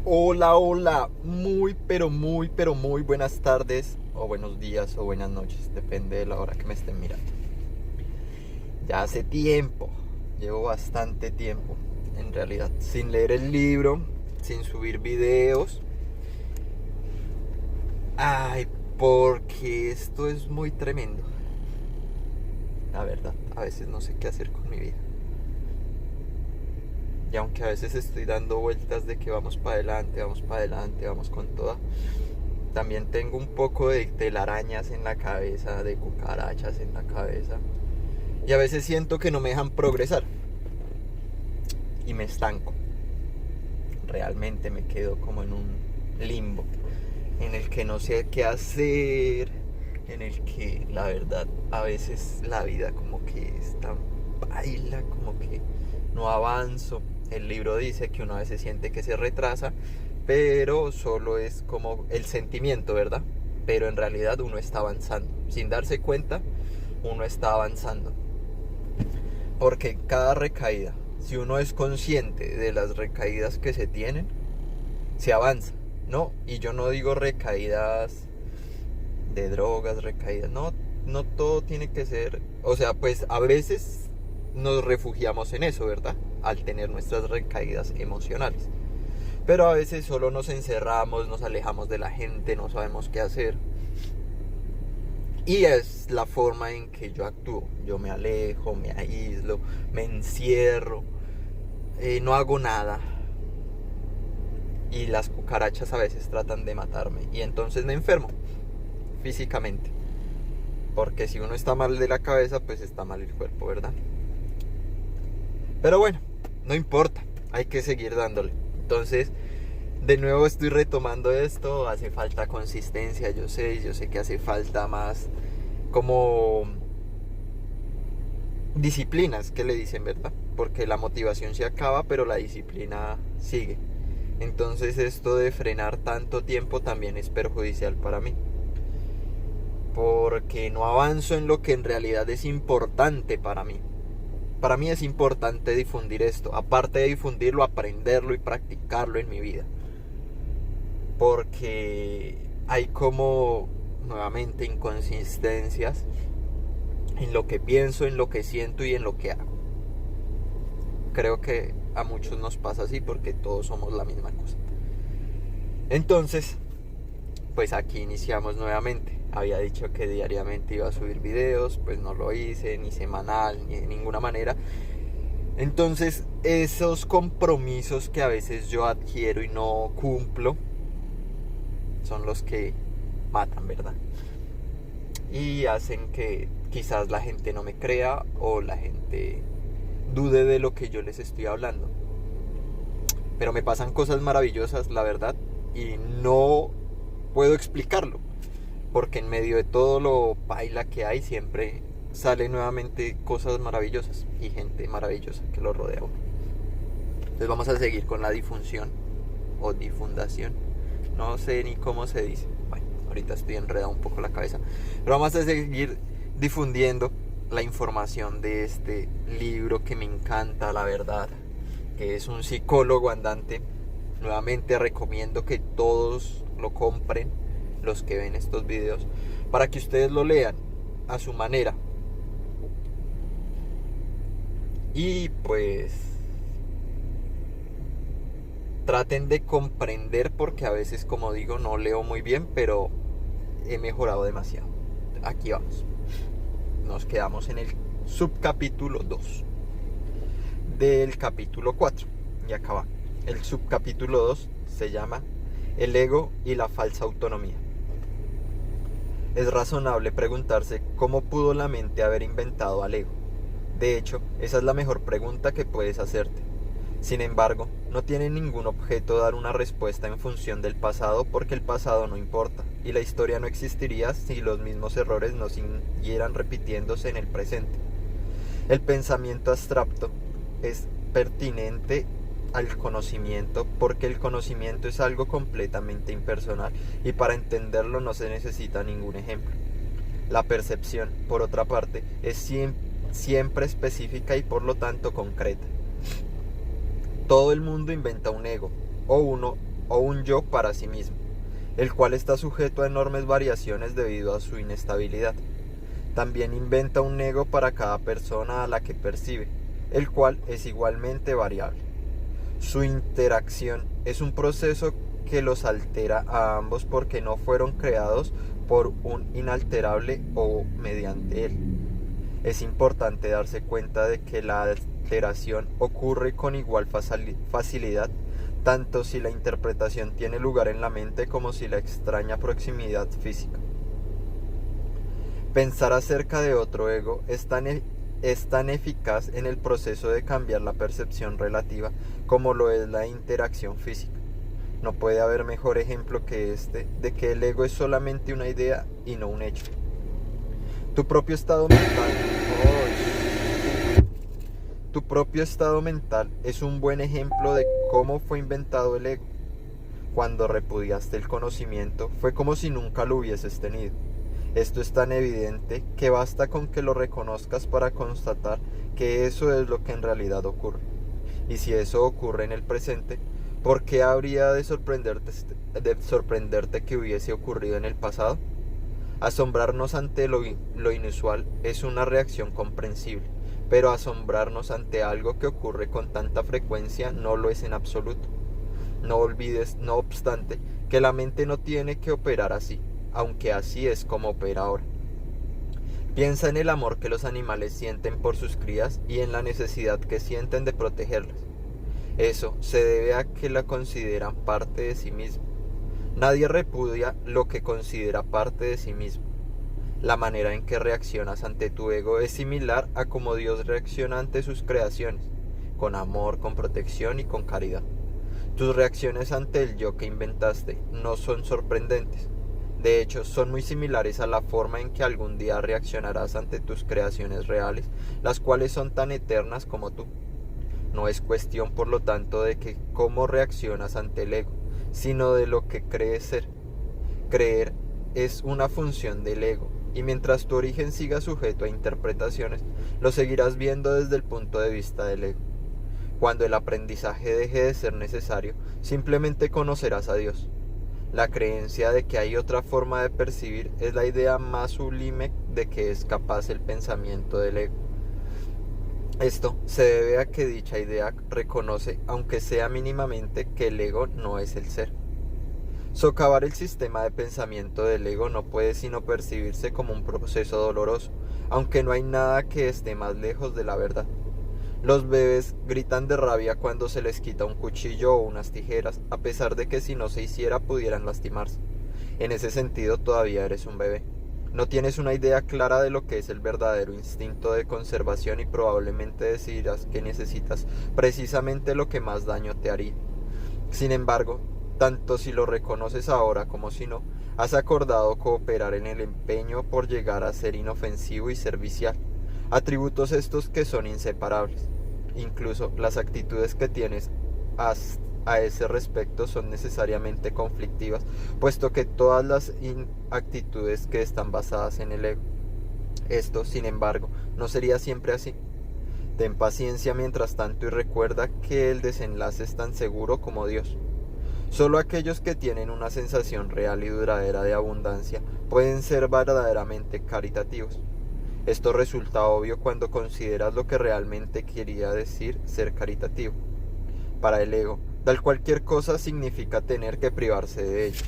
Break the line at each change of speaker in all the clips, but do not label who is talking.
Hola, hola, muy buenas tardes o buenos días o buenas noches, depende de la hora que me estén mirando. Ya hace tiempo, llevo bastante tiempo, en realidad, sin leer el libro, sin subir videos. Ay, porque esto es muy tremendo. La verdad, a veces no sé qué hacer con mi vida. Y aunque a veces estoy dando vueltas de que vamos para adelante, vamos con toda, también tengo un poco de telarañas en la cabeza, de cucarachas en la cabeza. Y a veces siento que no me dejan progresar. Y me estanco. Realmente me quedo como en un limbo. En el que no sé qué hacer. En el que la verdad a veces la vida como que es tan baila, como que no avanzo. El libro dice que uno a veces siente que se retrasa, pero solo es como el sentimiento, ¿verdad? Pero en realidad uno está avanzando. Sin darse cuenta, uno está avanzando. Porque cada recaída, si uno es consciente de las recaídas que se tienen, se avanza, ¿no? Y yo no digo recaídas de drogas, recaídas, no, no todo tiene que ser, o sea, pues a veces nos refugiamos en eso, ¿verdad? Al tener nuestras recaídas emocionales. Pero a veces solo nos encerramos, nos alejamos de la gente, no sabemos qué hacer. Y es la forma en que yo actúo. Yo me alejo, me aíslo, me encierro, no hago nada. Y las cucarachas a veces tratan de matarme. Y entonces me enfermo físicamente. Porque si uno está mal de la cabeza, pues está mal el cuerpo, ¿verdad? Pero bueno, no importa. Hay que seguir dándole. Entonces, de nuevo estoy retomando esto. Hace falta consistencia, yo sé que hace falta más como disciplinas, que le dicen, ¿verdad? Porque la motivación se acaba, pero la disciplina sigue. Entonces esto de frenar tanto tiempo también es perjudicial para mí. Porque no avanzo en lo que en realidad es importante para mí. Para mí es importante difundir esto. Aparte de difundirlo, aprenderlo y practicarlo en mi vida. Porque hay como, nuevamente, inconsistencias en lo que pienso, en lo que siento y en lo que hago. Creo que a muchos nos pasa así porque todos somos la misma cosa. Entonces, pues aquí iniciamos nuevamente. Había dicho que diariamente iba a subir videos, pues no lo hice, ni semanal, ni de ninguna manera. Entonces, esos compromisos que a veces yo adquiero y no cumplo, son los que matan, ¿verdad? Y hacen que quizás la gente no me crea o la gente dude de lo que yo les estoy hablando. Pero me pasan cosas maravillosas, la verdad, y no puedo explicarlo, porque en medio de todo lo paila que hay siempre salen nuevamente cosas maravillosas y gente maravillosa que lo rodea a uno. Entonces vamos a seguir con la difusión o difundación, no sé ni cómo se dice. Bueno, ahorita estoy enredado un poco la cabeza, pero vamos a seguir difundiendo la información de este libro que me encanta, la verdad, que es un psicólogo andante. Nuevamente recomiendo que todos lo compren, los que ven estos videos, para que ustedes lo lean a su manera. Y pues traten de comprender, porque a veces, como digo, no leo muy bien, pero he mejorado demasiado. Aquí vamos. Nos quedamos en el subcapítulo 2 del capítulo 4. Y acá va. El subcapítulo 2 se llama El ego y la falsa autonomía. Es razonable preguntarse cómo pudo la mente haber inventado al ego. De hecho, esa es la mejor pregunta que puedes hacerte. Sin embargo, no tiene ningún objeto dar una respuesta en función del pasado, porque el pasado no importa y la historia no existiría si los mismos errores no siguieran repitiéndose en el presente. El pensamiento abstracto es pertinente al conocimiento, porque el conocimiento es algo completamente impersonal y para entenderlo no se necesita ningún ejemplo. La percepción, por otra parte, es siempre específica y por lo tanto concreta. Todo el mundo inventa un ego, o uno o un yo para sí mismo, el cual está sujeto a enormes variaciones debido a su inestabilidad. También inventa un ego para cada persona a la que percibe, el cual es igualmente variable. Su interacción es un proceso que los altera a ambos porque no fueron creados por un inalterable o mediante él. Es importante darse cuenta de que la alteración ocurre con igual facilidad, tanto si la interpretación tiene lugar en la mente como si la extraña proximidad física. Pensar acerca de otro ego es tan eficaz en el proceso de cambiar la percepción relativa como lo es la interacción física. No puede haber mejor ejemplo que este de que el ego es solamente una idea y no un hecho. Tu propio estado mental, tu propio estado mental es un buen ejemplo de cómo fue inventado el ego. Cuando repudiaste el conocimiento, fue como si nunca lo hubieses tenido. Esto es tan evidente que basta con que lo reconozcas para constatar que eso es lo que en realidad ocurre. Y si eso ocurre en el presente, ¿por qué habría de sorprenderte que hubiese ocurrido en el pasado? Asombrarnos ante lo inusual es una reacción comprensible, pero asombrarnos ante algo que ocurre con tanta frecuencia no lo es en absoluto. No olvides, no obstante, que la mente no tiene que operar así, aunque así es como opera ahora. Piensa en el amor que los animales sienten por sus crías y en la necesidad que sienten de protegerlas. Eso se debe a que la consideran parte de sí mismo. Nadie repudia lo que considera parte de sí mismo. La manera en que reaccionas ante tu ego es similar a cómo Dios reacciona ante sus creaciones, con amor, con protección y con caridad. Tus reacciones ante el yo que inventaste no son sorprendentes. De hecho, son muy similares a la forma en que algún día reaccionarás ante tus creaciones reales, las cuales son tan eternas como tú. No es cuestión, por lo tanto, de que cómo reaccionas ante el ego, sino de lo que crees ser. Creer es una función del ego, y mientras tu origen siga sujeto a interpretaciones, lo seguirás viendo desde el punto de vista del ego. Cuando el aprendizaje deje de ser necesario, simplemente conocerás a Dios. La creencia de que hay otra forma de percibir es la idea más sublime de que es capaz el pensamiento del ego. Esto se debe a que dicha idea reconoce, aunque sea mínimamente, que el ego no es el ser. Socavar el sistema de pensamiento del ego no puede sino percibirse como un proceso doloroso, aunque no hay nada que esté más lejos de la verdad. Los bebés gritan de rabia cuando se les quita un cuchillo o unas tijeras, a pesar de que si no se hiciera pudieran lastimarse. En ese sentido todavía eres un bebé. No tienes una idea clara de lo que es el verdadero instinto de conservación y probablemente decidirás que necesitas precisamente lo que más daño te haría. Sin embargo, tanto si lo reconoces ahora como si no, has acordado cooperar en el empeño por llegar a ser inofensivo y servicial, atributos estos que son inseparables. Incluso las actitudes que tienes a ese respecto son necesariamente conflictivas, puesto que todas las actitudes que están basadas en el ego. Esto, sin embargo, no sería siempre así. Ten paciencia mientras tanto y recuerda que el desenlace es tan seguro como Dios. Solo aquellos que tienen una sensación real y duradera de abundancia pueden ser verdaderamente caritativos. Esto resulta obvio cuando consideras lo que realmente quería decir ser caritativo. Para el ego, dar cualquier cosa significa tener que privarse de ello.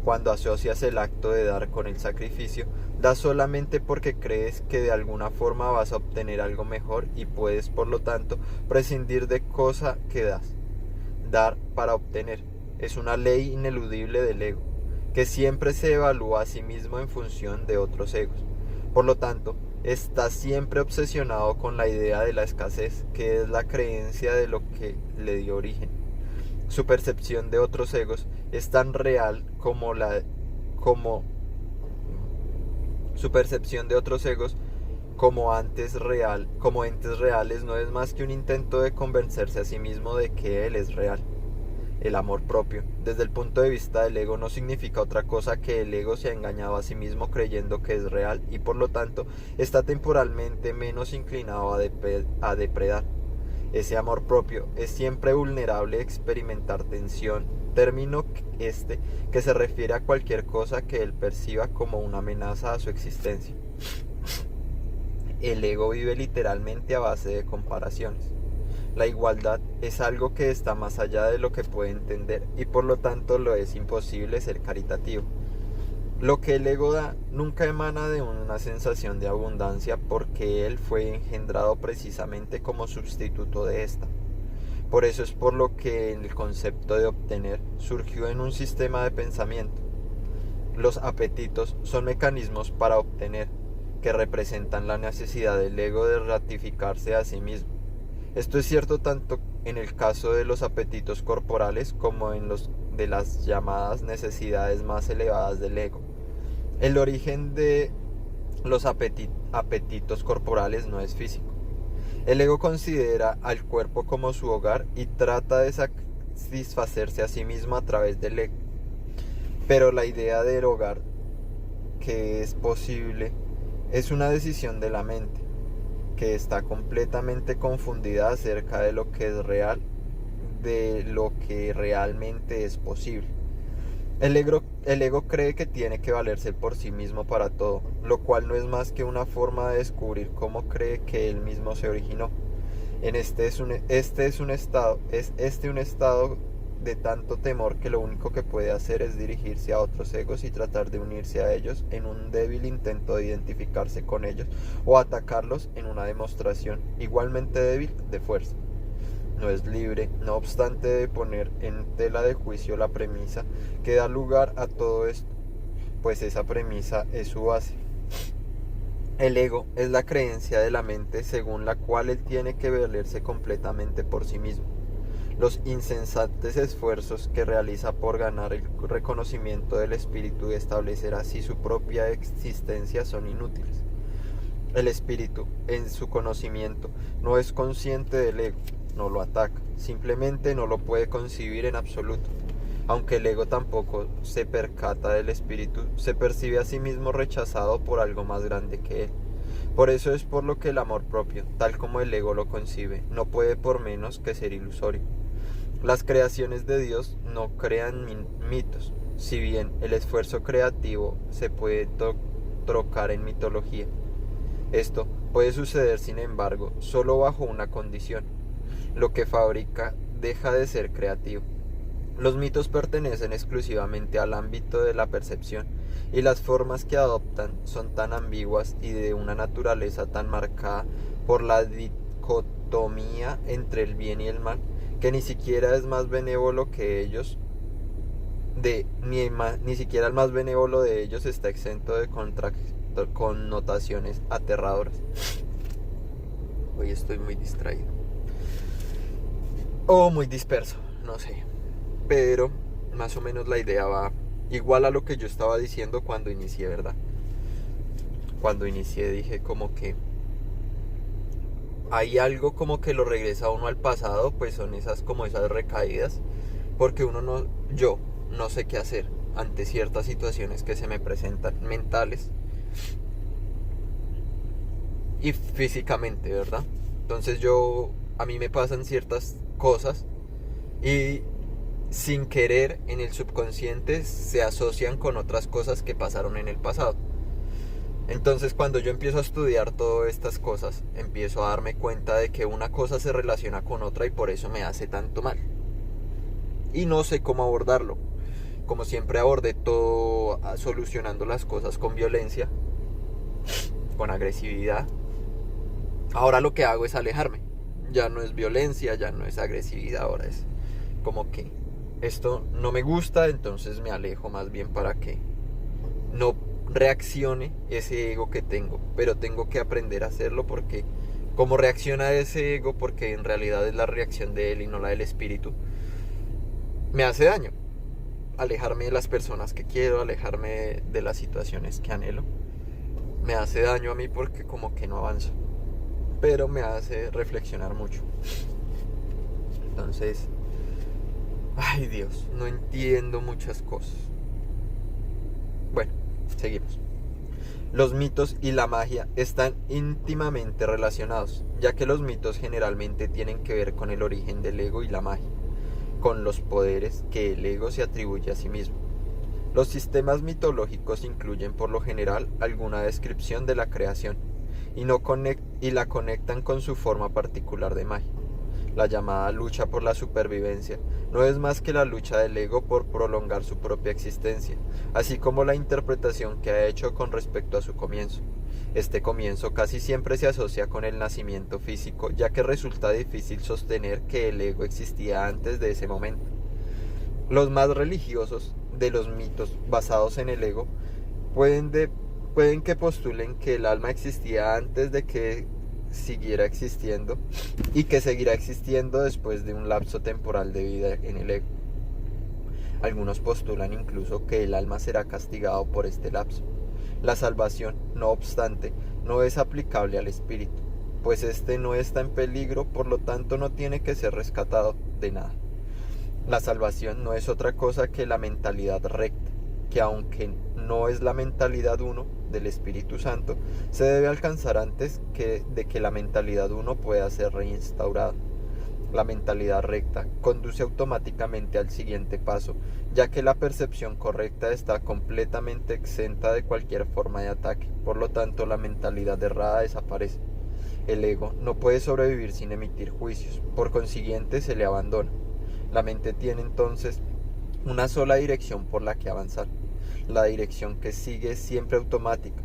Cuando asocias el acto de dar con el sacrificio, das solamente porque crees que de alguna forma vas a obtener algo mejor y puedes, por lo tanto, prescindir de cosa que das. Dar para obtener es una ley ineludible del ego, que siempre se evalúa a sí mismo en función de otros egos. Por lo tanto, está siempre obsesionado con la idea de la escasez, que es la creencia de lo que le dio origen. Su percepción de otros egos es tan real su percepción de otros egos como entes reales no es más que un intento de convencerse a sí mismo de que él es real. El amor propio, desde el punto de vista del ego, no significa otra cosa que el ego se ha engañado a sí mismo creyendo que es real y por lo tanto está temporalmente menos inclinado a depredar. Ese amor propio es siempre vulnerable a experimentar tensión, término que se refiere a cualquier cosa que él perciba como una amenaza a su existencia. El ego vive literalmente a base de comparaciones. La igualdad es algo que está más allá de lo que puede entender y por lo tanto lo es imposible ser caritativo. Lo que el ego da nunca emana de una sensación de abundancia porque él fue engendrado precisamente como sustituto de esta. Por eso es por lo que el concepto de obtener surgió en un sistema de pensamiento. Los apetitos son mecanismos para obtener, que representan la necesidad del ego de ratificarse a sí mismo. Esto es cierto tanto en el caso de los apetitos corporales como en los de las llamadas necesidades más elevadas del ego. El origen de los apetitos corporales no es físico. El ego considera al cuerpo como su hogar y trata de satisfacerse a sí mismo a través del ego. Pero la idea del hogar, que es posible, es una decisión de la mente, que está completamente confundida acerca de lo que es real, de lo que realmente es posible. El ego cree que tiene que valerse por sí mismo para todo, lo cual no es más que una forma de descubrir cómo cree que él mismo se originó. Este es un estado de tanto temor que lo único que puede hacer es dirigirse a otros egos y tratar de unirse a ellos en un débil intento de identificarse con ellos o atacarlos en una demostración igualmente débil de fuerza. No es libre, no obstante, de poner en tela de juicio la premisa que da lugar a todo esto, pues esa premisa es su base. El ego es la creencia de la mente según la cual él tiene que valerse completamente por sí mismo. Los insensatos esfuerzos que realiza por ganar el reconocimiento del espíritu y establecer así su propia existencia son inútiles. El espíritu, en su conocimiento, no es consciente del ego, no lo ataca, simplemente no lo puede concebir en absoluto. Aunque el ego tampoco se percata del espíritu, se percibe a sí mismo rechazado por algo más grande que él. Por eso es por lo que el amor propio, tal como el ego lo concibe, no puede por menos que ser ilusorio. Las creaciones de Dios no crean mitos, si bien el esfuerzo creativo se puede trocar en mitología. Esto puede suceder, sin embargo, solo bajo una condición: lo que fabrica deja de ser creativo. Los mitos pertenecen exclusivamente al ámbito de la percepción, y las formas que adoptan son tan ambiguas y de una naturaleza tan marcada por la dicotomía entre el bien y el mal, que ni siquiera es más benévolo que ellos, ni siquiera el más benévolo de ellos está exento de connotaciones aterradoras. Hoy estoy muy distraído. O muy disperso, no sé. Pero más o menos la idea va igual a lo que yo estaba diciendo cuando inicié, ¿verdad? Cuando inicié dije como que hay algo como que lo regresa a uno al pasado, pues son esas recaídas, porque yo no sé qué hacer ante ciertas situaciones que se me presentan mentales y físicamente, ¿verdad? Entonces a mí me pasan ciertas cosas y sin querer en el subconsciente se asocian con otras cosas que pasaron en el pasado. Entonces cuando yo empiezo a estudiar todas estas cosas, empiezo a darme cuenta de que una cosa se relaciona con otra y por eso me hace tanto mal. Y no sé cómo abordarlo. Como siempre abordé todo solucionando las cosas con violencia, con agresividad. Ahora lo que hago es alejarme. Ya no es violencia, ya no es agresividad, ahora es como que esto no me gusta, entonces me alejo más bien para que no reaccione ese ego que tengo. Pero tengo que aprender a hacerlo porque como reacciona ese ego, porque en realidad es la reacción de él y no la del espíritu, me hace daño. Alejarme de las personas que quiero, alejarme de las situaciones que anhelo, me hace daño a mí porque como que no avanzo. Pero me hace reflexionar mucho. Entonces, ay Dios, no entiendo muchas cosas. Bueno, seguimos. Los mitos y la magia están íntimamente relacionados, ya que los mitos generalmente tienen que ver con el origen del ego y la magia, con los poderes que el ego se atribuye a sí mismo. Los sistemas mitológicos incluyen por lo general alguna descripción de la creación y la conectan con su forma particular de magia. La llamada lucha por la supervivencia no es más que la lucha del ego por prolongar su propia existencia, así como la interpretación que ha hecho con respecto a su comienzo. Este comienzo casi siempre se asocia con el nacimiento físico, ya que resulta difícil sostener que el ego existía antes de ese momento. Los más religiosos de los mitos basados en el ego pueden que postulen que el alma existía antes de que siguiera existiendo y que seguirá existiendo después de un lapso temporal de vida en el ego. Algunos postulan incluso que el alma será castigado por este lapso. La salvación, no obstante, no es aplicable al espíritu, pues éste no está en peligro, por lo tanto no tiene que ser rescatado de nada. La salvación no es otra cosa que la mentalidad recta, que aunque no es la mentalidad uno del Espíritu Santo, se debe alcanzar antes de que la mentalidad uno pueda ser reinstaurada. La mentalidad recta conduce automáticamente al siguiente paso, ya que la percepción correcta está completamente exenta de cualquier forma de ataque, por lo tanto la mentalidad errada desaparece. El ego no puede sobrevivir sin emitir juicios, por consiguiente se le abandona. La mente tiene entonces una sola dirección por la que avanzar. La dirección que sigue es siempre automática,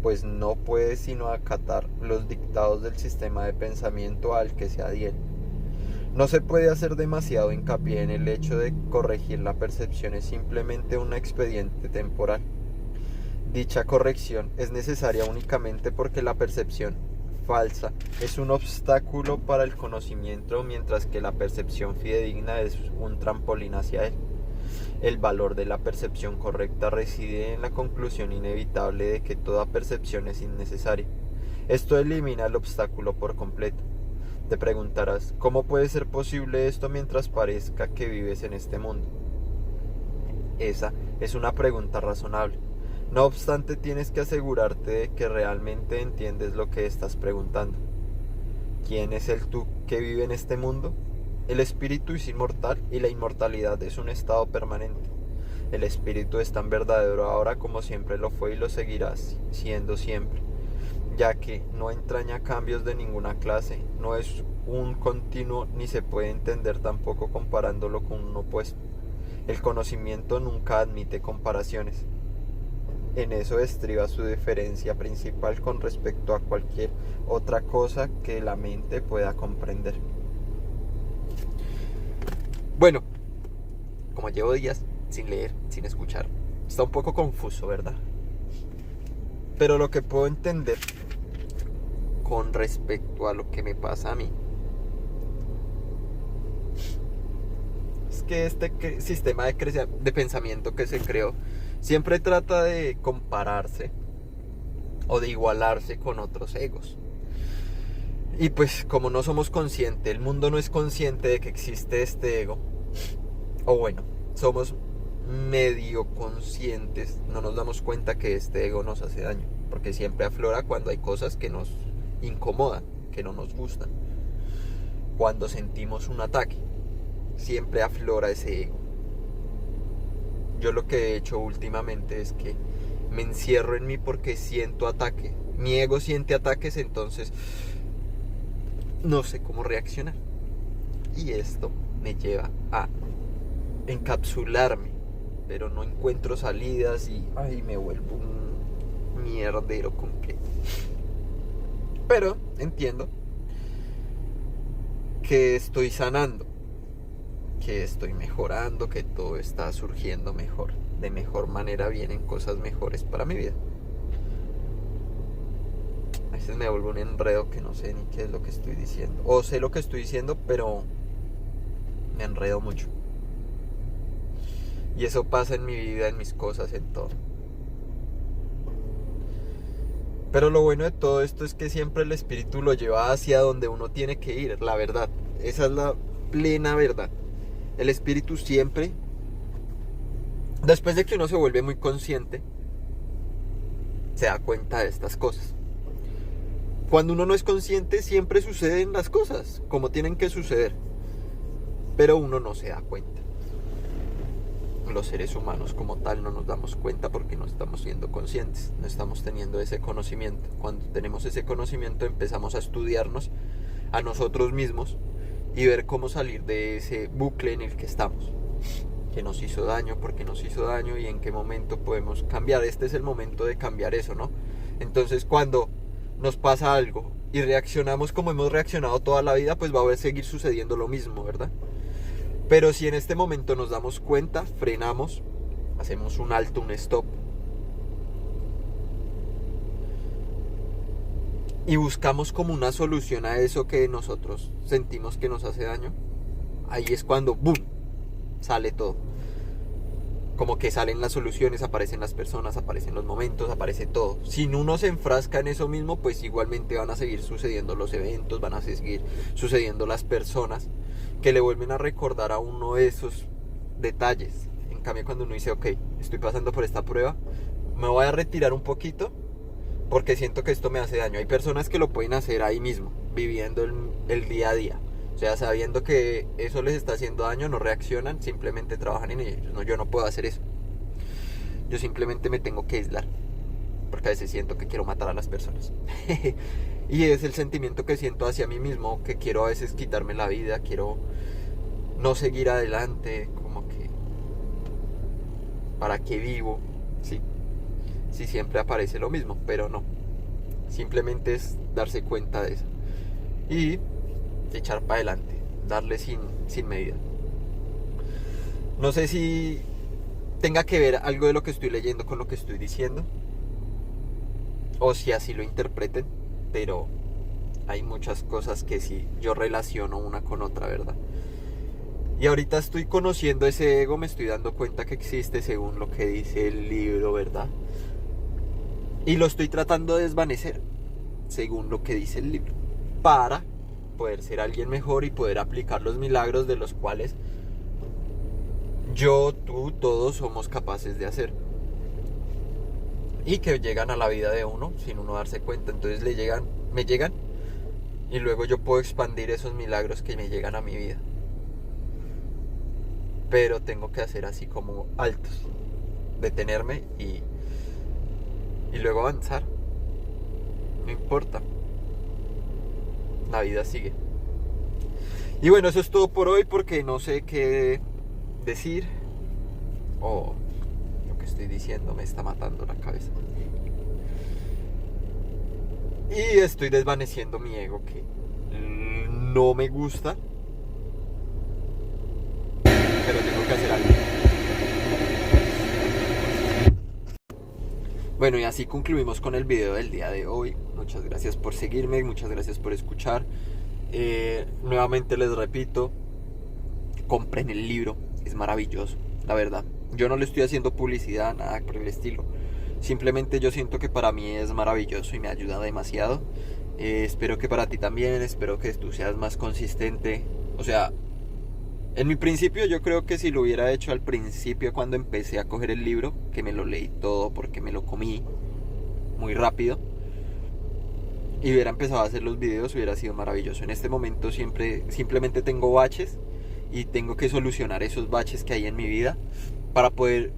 pues no puede sino acatar los dictados del sistema de pensamiento al que se adhiere. No se puede hacer demasiado hincapié en el hecho de corregir la percepción, es simplemente un expediente temporal. Dicha corrección es necesaria únicamente porque la percepción falsa es un obstáculo para el conocimiento, mientras que la percepción fidedigna es un trampolín hacia él. El valor de la percepción correcta reside en la conclusión inevitable de que toda percepción es innecesaria. Esto elimina el obstáculo por completo. Te preguntarás, ¿cómo puede ser posible esto mientras parezca que vives en este mundo? Esa es una pregunta razonable. No obstante, tienes que asegurarte de que realmente entiendes lo que estás preguntando. ¿Quién es el tú que vive en este mundo? El espíritu es inmortal y la inmortalidad es un estado permanente. El espíritu es tan verdadero ahora como siempre lo fue y lo seguirá siendo siempre, ya que no entraña cambios de ninguna clase, no es un continuo ni se puede entender tampoco comparándolo con un opuesto. El conocimiento nunca admite comparaciones. En eso estriba su diferencia principal con respecto a cualquier otra cosa que la mente pueda comprender. Bueno, como llevo días sin leer, sin escuchar, está un poco confuso, ¿verdad? Pero lo que puedo entender con respecto a lo que me pasa a mí es que este sistema de pensamiento que se creó siempre trata de compararse o de igualarse con otros egos. Y pues como no somos conscientes, el mundo no es consciente de que existe este ego, o bueno, somos medio conscientes, no nos damos cuenta que este ego nos hace daño, porque siempre aflora cuando hay cosas que nos incomodan, que no nos gustan. Cuando sentimos un ataque, siempre aflora ese ego. Yo lo que he hecho últimamente es que me encierro en mí porque siento ataque. Mi ego siente ataques, entonces no sé cómo reaccionar. Y esto me lleva a encapsularme, pero no encuentro salidas y me vuelvo un mierdero completo. Pero entiendo que estoy sanando, que estoy mejorando, que todo está surgiendo mejor. De mejor manera vienen cosas mejores para mi vida. A veces me vuelvo un enredo que no sé ni qué es lo que estoy diciendo. O sé lo que estoy diciendo, pero me enredo mucho. Y eso pasa en mi vida, en mis cosas, en todo. Pero lo bueno de todo esto es que siempre el espíritu lo lleva hacia donde uno tiene que ir, la verdad. Esa es la plena verdad. El espíritu siempre, después de que uno se vuelve muy consciente, se da cuenta de estas cosas. Cuando uno no es consciente, siempre suceden las cosas como tienen que suceder, pero uno no se da cuenta. Los seres humanos como tal no nos damos cuenta porque no estamos siendo conscientes, no estamos teniendo ese conocimiento. Cuando tenemos ese conocimiento empezamos a estudiarnos a nosotros mismos y ver cómo salir de ese bucle en el que estamos, que nos hizo daño, por qué nos hizo daño y en qué momento podemos cambiar. Este es el momento de cambiar eso, ¿no? Entonces cuando nos pasa algo y reaccionamos como hemos reaccionado toda la vida, pues va a seguir sucediendo lo mismo, ¿verdad? Pero si en este momento nos damos cuenta, frenamos, hacemos un alto, un stop y buscamos como una solución a eso que nosotros sentimos que nos hace daño, ahí es cuando ¡boom!, sale todo. Como que salen las soluciones, aparecen las personas, aparecen los momentos, aparece todo. Si uno se enfrasca en eso mismo, pues igualmente van a seguir sucediendo los eventos, van a seguir sucediendo las personas que le vuelven a recordar a uno esos detalles. En cambio, cuando uno dice, ok, estoy pasando por esta prueba, me voy a retirar un poquito porque siento que esto me hace daño. Hay personas que lo pueden hacer ahí mismo, viviendo el día a día. O sea, sabiendo que eso les está haciendo daño, no reaccionan, simplemente trabajan en ello. No, yo no puedo hacer eso. Yo simplemente me tengo que aislar, porque a veces siento que quiero matar a las personas. Y es el sentimiento que siento hacia mí mismo, que quiero a veces quitarme la vida, quiero no seguir adelante, como que ¿para qué vivo? Sí, sí, siempre aparece lo mismo, pero no. Simplemente es darse cuenta de eso y echar para adelante, darle sin medida. No sé si tenga que ver algo de lo que estoy leyendo con lo que estoy diciendo, o si así lo interpreten, pero hay muchas cosas que sí yo relaciono una con otra, ¿verdad? Y ahorita estoy conociendo ese ego, me estoy dando cuenta que existe según lo que dice el libro, ¿verdad? Y lo estoy tratando de desvanecer según lo que dice el libro, para poder ser alguien mejor y poder aplicar los milagros de los cuales yo, tú, todos somos capaces de hacer. Y que llegan a la vida de uno sin uno darse cuenta. Entonces me llegan y luego yo puedo expandir esos milagros que me llegan a mi vida. Pero tengo que hacer así como altos, detenerme y luego avanzar. No importa, la vida sigue. Y bueno, eso es todo por hoy, porque no sé qué decir, o lo que estoy diciendo me está matando la cabeza. Y estoy desvaneciendo mi ego, que no me gusta, pero tengo que hacer algo. Bueno, y así concluimos con el video del día de hoy. Muchas gracias por seguirme, muchas gracias por escuchar. Nuevamente les repito, compren el libro, es maravilloso, la verdad. Yo no le estoy haciendo publicidad, nada por el estilo. Simplemente yo siento que para mí es maravilloso y me ayuda demasiado. Espero que para ti también, espero que tú seas más consistente. O sea, en mi principio yo creo que si lo hubiera hecho al principio cuando empecé a coger el libro, que me lo leí todo porque me lo comí muy rápido, y hubiera empezado a hacer los videos, hubiera sido maravilloso. En este momento simplemente tengo baches y tengo que solucionar esos baches que hay en mi vida para poder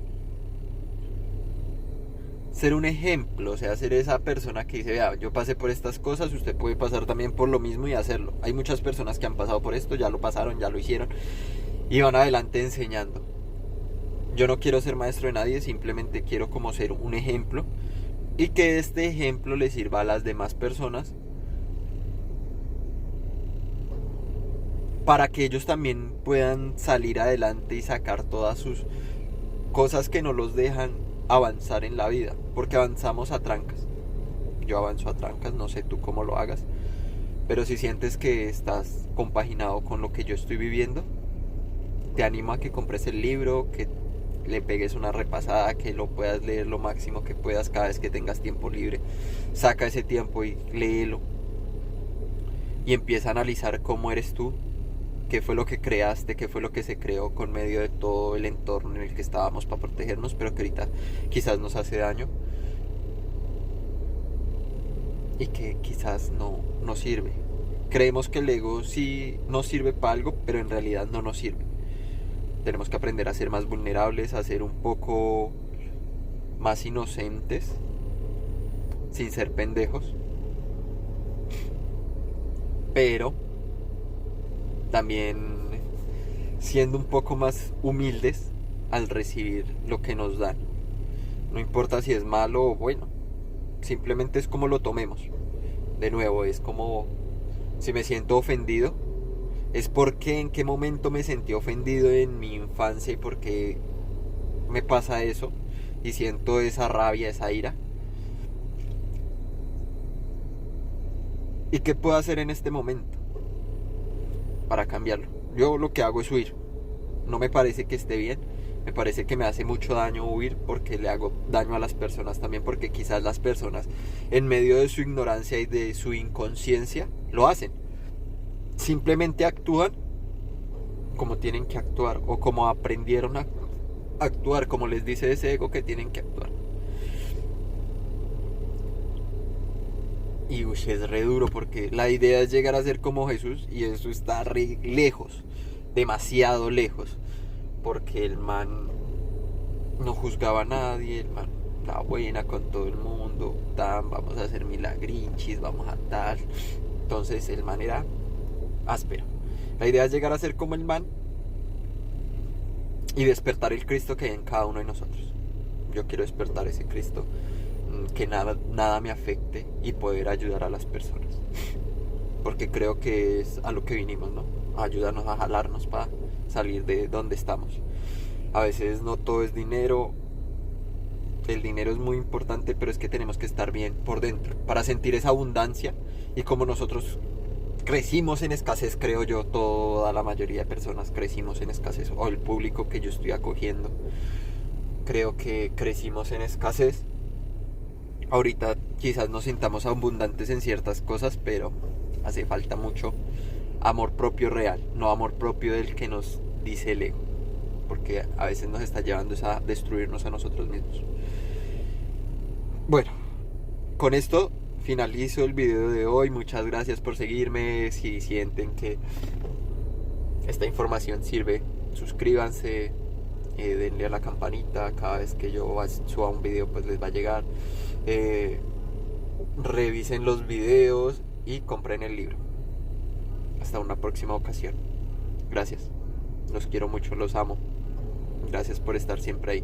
ser un ejemplo, o sea, ser esa persona que dice, vea, yo pasé por estas cosas, usted puede pasar también por lo mismo y hacerlo. Hay muchas personas que han pasado por esto, ya lo pasaron, ya lo hicieron y van adelante enseñando. Yo no quiero ser maestro de nadie, simplemente quiero como ser un ejemplo y que este ejemplo le sirva a las demás personas para que ellos también puedan salir adelante y sacar todas sus cosas que no los dejan avanzar en la vida, porque avanzamos a trancas. Yo avanzo a trancas, no sé tú cómo lo hagas, pero si sientes que estás compaginado con lo que yo estoy viviendo, te animo a que compres el libro, que le pegues una repasada, que lo puedas leer lo máximo que puedas cada vez que tengas tiempo libre. Saca ese tiempo y léelo y empieza a analizar cómo eres tú, qué fue lo que creaste, qué fue lo que se creó con medio de todo el entorno en el que estábamos para protegernos, pero que ahorita quizás nos hace daño. y que quizás no sirve. Creemos que el ego sí nos sirve para algo, pero en realidad no nos sirve. Tenemos que aprender a ser más vulnerables, a ser un poco más inocentes, sin ser pendejos, pero también siendo un poco más humildes al recibir lo que nos dan. No importa si es malo o bueno, simplemente es como lo tomemos. De nuevo, es como si me siento ofendido, es porque en qué momento me sentí ofendido en mi infancia y por qué me pasa eso y siento esa rabia, esa ira. ¿Y qué puedo hacer en este momento para cambiarlo? Yo lo que hago es huir. No me parece que esté bien. Me parece que me hace mucho daño huir porque le hago daño a las personas también, porque quizás las personas en medio de su ignorancia y de su inconsciencia lo hacen. Simplemente actúan como tienen que actuar o como aprendieron a actuar, como les dice ese ego que tienen que actuar. Y es re duro porque la idea es llegar a ser como Jesús y eso está re lejos, demasiado lejos, porque el man no juzgaba a nadie, el man la buena con todo el mundo, tan, vamos a hacer milagrinchis, vamos a tal. Entonces el man era áspero. La idea es llegar a ser como el man y despertar el Cristo que hay en cada uno de nosotros. Yo quiero despertar ese Cristo, que nada me afecte y poder ayudar a las personas. Porque creo que es a lo que vinimos, ¿no? A ayudarnos, a jalarnos para salir de donde estamos. A veces no todo es dinero. El dinero es muy importante, pero es que tenemos que estar bien por dentro para sentir esa abundancia. Y como nosotros crecimos en escasez, creo yo, toda la mayoría de personas crecimos en escasez, o el público que yo estoy acogiendo, creo que crecimos en escasez. Ahorita quizás nos sintamos abundantes en ciertas cosas, pero hace falta mucho amor propio real, no amor propio del que nos dice el ego, porque a veces nos está llevando a destruirnos a nosotros mismos. Bueno, con esto finalizo el video de hoy. Muchas gracias por seguirme. Si sienten que esta información sirve, suscríbanse, denle a la campanita. Cada vez que yo suba un video pues les va a llegar. Revisen los videos y compren el libro. Hasta una próxima ocasión. Gracias. Los quiero mucho, los amo. Gracias por estar siempre ahí.